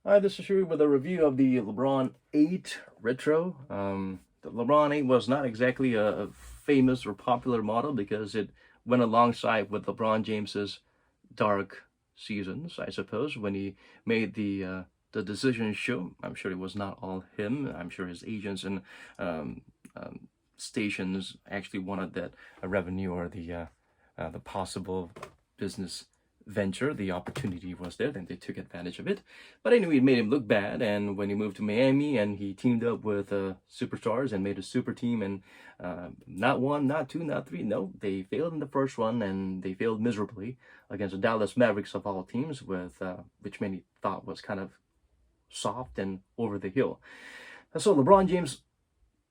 Hi, this is Shui with a review of the LeBron 8 Retro. The LeBron 8 was not exactly a famous or popular model because it went alongside with LeBron James's dark seasons, I suppose, when he made the decision show. I'm sure it was not all him. I'm sure his agents and um, stations actually wanted that revenue or the possible business venture, the opportunity was there, then they took advantage of it. But anyway, it made him look bad. And when he moved to Miami and he teamed up with superstars and made a super team, and not one, not two, not three, no, they failed in the first one and they failed miserably against the Dallas Mavericks of all teams, with which many thought was kind of soft and over the hill. And so LeBron James,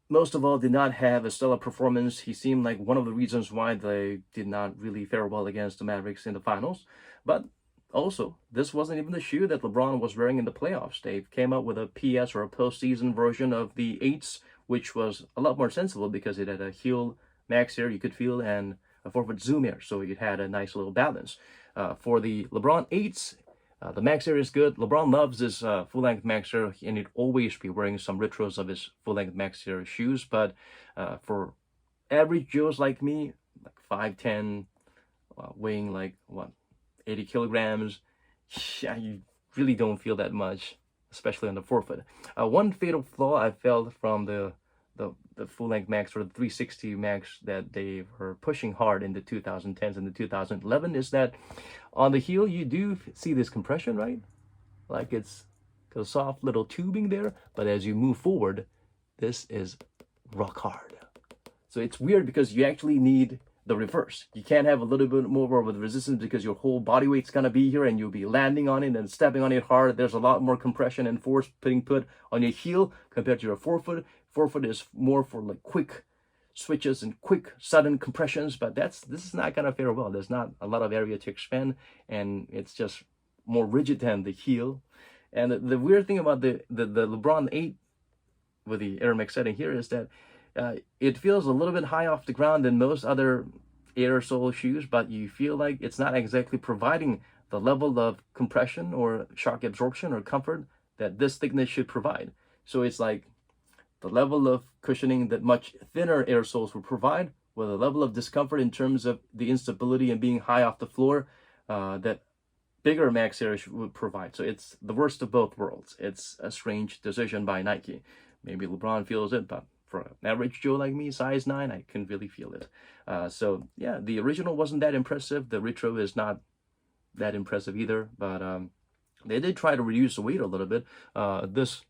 most of all, did not have a stellar performance. He seemed like one of the reasons why they did not really fare well against the Mavericks in the finals. But also, this wasn't even the shoe that LeBron was wearing in the playoffs. They came out with a PS or a postseason version of the 8s, which was a lot more sensible because it had a heel max here you could feel and a 4-foot zoom here. So it had a nice little balance. For the LeBron 8s, the Max Air is good. LeBron loves his full-length Max Air, and he'd always be wearing some retros of his full-length Max Air shoes. But for average Joes like me, like 5'10", weighing like, what, 80 kilograms, yeah, you really don't feel that much, especially on the forefoot. One fatal flaw I felt from the full-length Max or the 360 Max that they were pushing hard in the 2010s and the 2011 is that on the heel you do see this compression, right? Like it's a soft little tubing there, but as you move forward, this is rock hard. So it's weird because you actually need the reverse. You can't have a little bit more of the resistance because your whole body weight's gonna be here and you'll be landing on it and stepping on it hard. There's a lot more compression and force being put on your heel compared to your forefoot. Forefoot is more for like quick switches and quick sudden compressions, but this is not gonna fare well. There's not a lot of area to expand, and it's just more rigid than the heel. And the weird thing about the LeBron 8 with the Air Max setting here is that it feels a little bit high off the ground than most other air sole shoes, but you feel like it's not exactly providing the level of compression or shock absorption or comfort that this thickness should provide. So it's like the level of cushioning that much thinner air soles would provide, with a level of discomfort in terms of the instability and being high off the floor that bigger Max Air would provide. So it's the worst of both worlds. It's a strange decision by Nike. Maybe LeBron feels it, but for an average Joe like me, size 9, I couldn't really feel it. So yeah, the original wasn't that impressive. The retro is not that impressive either, but they did try to reduce the weight a little bit. This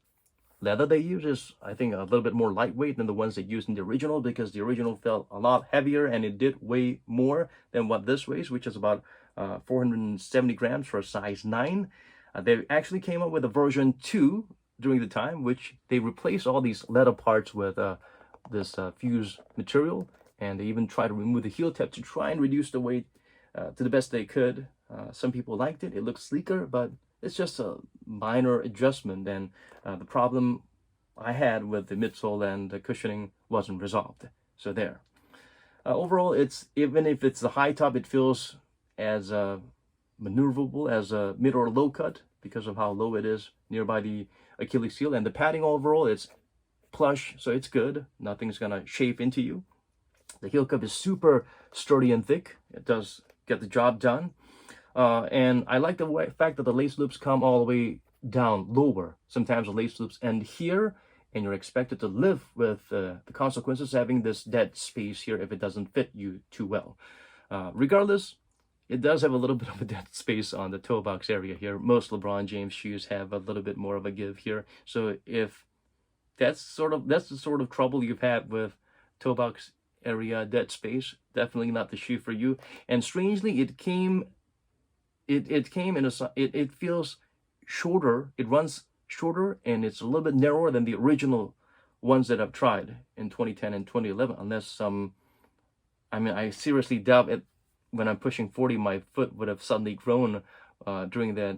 leather they use is, I think, a little bit more lightweight than the ones they used in the original, because the original felt a lot heavier and it did weigh more than what this weighs, which is about 470 grams for a size 9. They actually came up with a version 2 during the time, which they replaced all these leather parts with this fused material, and they even tried to remove the heel tab to try and reduce the weight to the best they could. Some people liked it. It looked sleeker, but it's just a minor adjustment, and the problem I had with the midsole and the cushioning wasn't resolved. So there. Overall, it's, even if it's the high top, it feels as maneuverable as a mid or low cut because of how low it is nearby the Achilles heel. And the padding overall, it's plush, so it's good. Nothing's gonna shape into you. The heel cup is super sturdy and thick. It does get the job done. And I like the fact that the lace loops come all the way down lower. Sometimes the lace loops end here, and you're expected to live with the consequences of having this dead space here if it doesn't fit you too well. Regardless, it does have a little bit of a dead space on the toe box area here. Most LeBron James shoes have a little bit more of a give here. So if that's the sort of trouble you've had with toe box area dead space, definitely not the shoe for you. And strangely, it came in a, it feels shorter, it runs shorter, and it's a little bit narrower than the original ones that I've tried in 2010 and 2011, unless I seriously doubt it. When I'm pushing 40, my foot would have suddenly grown during that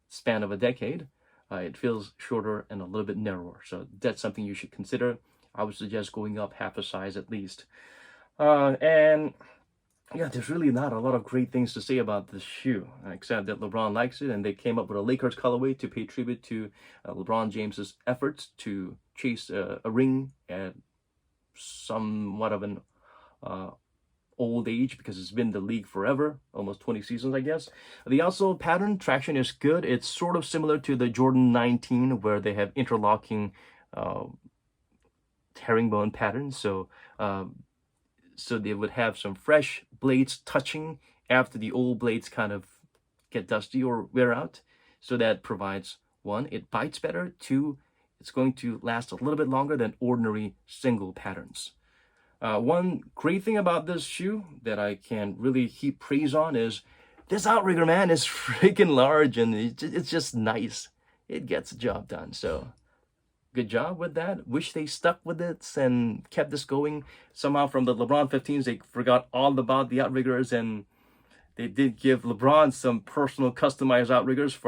span of a decade. It feels shorter and a little bit narrower, so that's something you should consider. I would suggest going up half a size at least. And yeah, there's really not a lot of great things to say about this shoe, except that LeBron likes it, and they came up with a Lakers colorway to pay tribute to LeBron James's efforts to chase a ring at somewhat of an uh, old age, because it's been in the league forever, almost 20 seasons, I guess. The outsole pattern traction is good. It's sort of similar to the Jordan 19, where they have interlocking uh, herringbone patterns. So they would have some fresh blades touching after the old blades kind of get dusty or wear out. So that provides, one, it bites better. Two, it's going to last a little bit longer than ordinary single patterns. One great thing about this shoe that I can really heap praise on is this outrigger, man, is freaking large, and it's just nice. It gets the job done. So good job with that. Wish they stuck with it and kept this going. Somehow from the LeBron 15s, they forgot all about the outriggers, and they did give LeBron some personal customized outriggers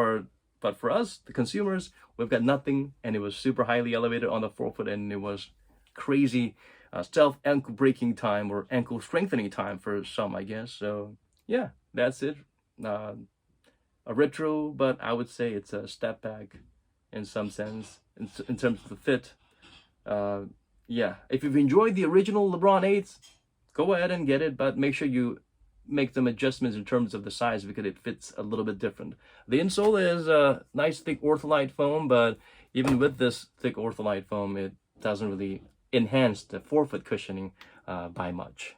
but for us, the consumers, we've got nothing, and it was super highly elevated on the forefoot, and it was crazy stealth ankle breaking time or ankle strengthening time for some, I guess. So yeah, that's it. Uh, a retro, but I would say it's a step back in some sense in terms of the fit. Uh, yeah, if you've enjoyed the original LeBron 8s, go ahead and get it, but make sure you make some adjustments in terms of the size because it fits a little bit different. The insole is a nice thick ortholite foam, but even with this thick ortholite foam, it doesn't really enhance the forefoot cushioning by much.